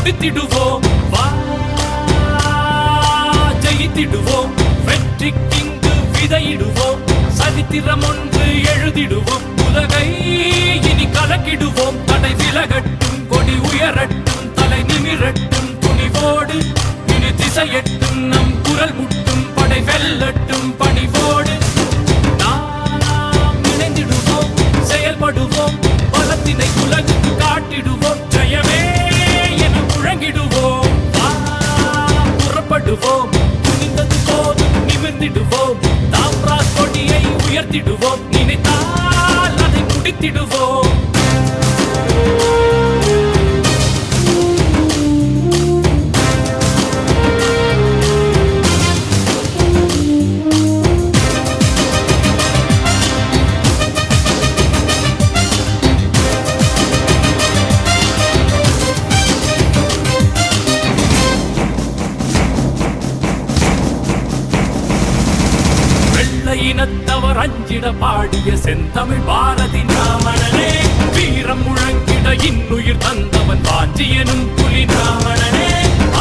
முடித்திடுவோம். வா ஜெயித்திடுவோம். வெற்றிக்கிங்கு விதையிடுவோம். சரித்திரம் ஒன்று எழுதிடுவோம். உலகை இனி கலக்கிடுவோம். தடை விலகட்டும், கொடி உயரட்டும், தலை நிமிரட்டும். துணிவோடு இனி திசையட்டும், நம் குரல் முட்டும், படை வெல்லட்டும் பணிவோடு. நாம் இணைந்திடுவோம், செயல்படுவோம், பலத்தினை உலகுக்கு காட்டிடுவோம். ஜெயமே என முழங்கிடுவோம். புறப்படுவோம், துணிந்தது போதும் நிமிர்ந்திடுவோம். தாம்ராஸ் கொடியை உயர்த்திடுவோம். நினைத்தால் அதை முடித்திடுவோம். இனத்தவர் அஞ்சிட பாடிய செந்தமிழ் பாரதி நாமனே. வீரம் முழங்கிட இன்னுயிர் தந்தவன் வாஞ்சியனும் புலி நாமனே.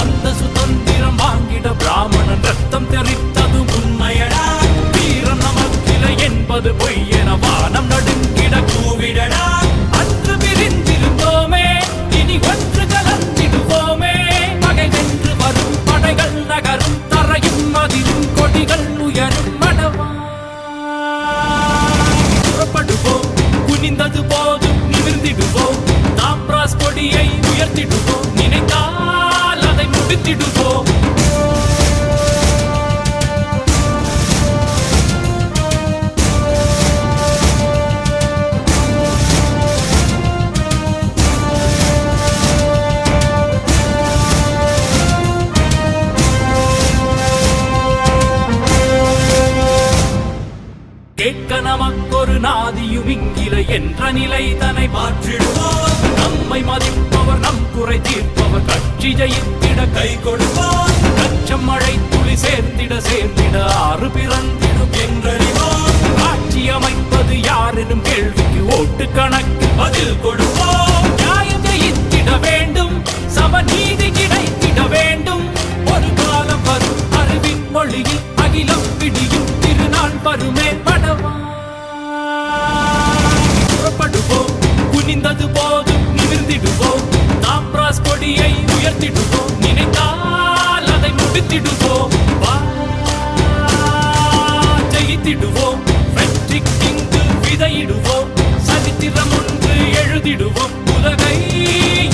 அந்த சுதந்திரம் வாங்கிட பிராமணன் ரத்தம் தெரித்தது உண்மையடா. வீரம் நமக்கில்லை என்பது பொய் என வானம் நடுங்கிட கூவிடடா. அன்று பிரிந்திருந்தோமே, இனி ஒன்று கலந்திடுவோமே. பகை வென்று வரும் படைகள் நகரும், தரையும் அதிரும், கொடிகள் உயரும். குனிந்தது போதும் நிமிர்ந்திடுவோம். தாம்ராஸ் கொடியை உயர்த்திடுவோம். நினைத்தால் அதை முடித்திடுவோம். கேட்க நமக்கொரு நாதியும் இங்கிலை என்ற நிலை தன்னை மாற்றிடுவோம். நம்மை மதிப்பவர், நம் குறை தீர்ப்பவர், கட்சி ஜெயித்திட கை கொடுப்பார். லட்சம் மழை துளி சேர்ந்திட சேர்ந்திட ஆறு பிறந்திடும் என்றறிவோம். ஆட்சி அமைப்பது யாரெனும் கேள்விக்கு ஓட்டு கணக்கு பதில் கொடுப்போம். நியாயம் ஜெயித்திட வேண்டும், சமநீதி கிடைத்திட வேண்டும். ஒரு காலம் வரும், அறிவின் மொழியில் அகிலம் விடியும். திருநாள் வருமே படவா. புறப்படுவோம், குனிந்தது போதும் நிமிர்ந்திடுவோம். தாம்ராஸ் கொடியை உயர்த்திடுவோம். நினைத்தால் அதை முடித்திடுவோம். வா ஜெயித்திடுவோம். வெற்றிக்கிங்கு விதையிடுவோம். சரித்திரம் ஒன்று எழுதிடுவோம். உலகை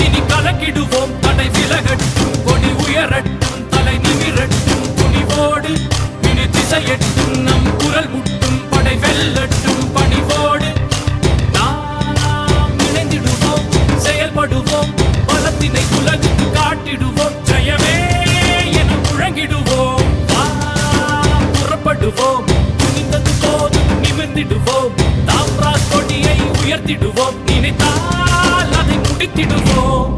இனி கலக்கிடுவோம். தடை விலகட்டும், கொடி உயரட்டும், தலை நிமிரட்டும். துணிவோடு இனி திசையட்டும், நம் குரல் முட்டும், படை வெல்லட்டும் பணிவோடு. நாம் இணைந்திடுவோம், செயல்படுவோம், பலத்தினை உலகுக்கு காட்டிடுவோம். ஜெயமே என முழங்கிடுவோம். புறப்படுவோம், துணிந்தது போதும் நிமிர்ந்திடுவோம். தாம்ராஸ் கொடியை உயர்த்திடுவோம். நினைத்தால் அதை முடித்திடுவோம்.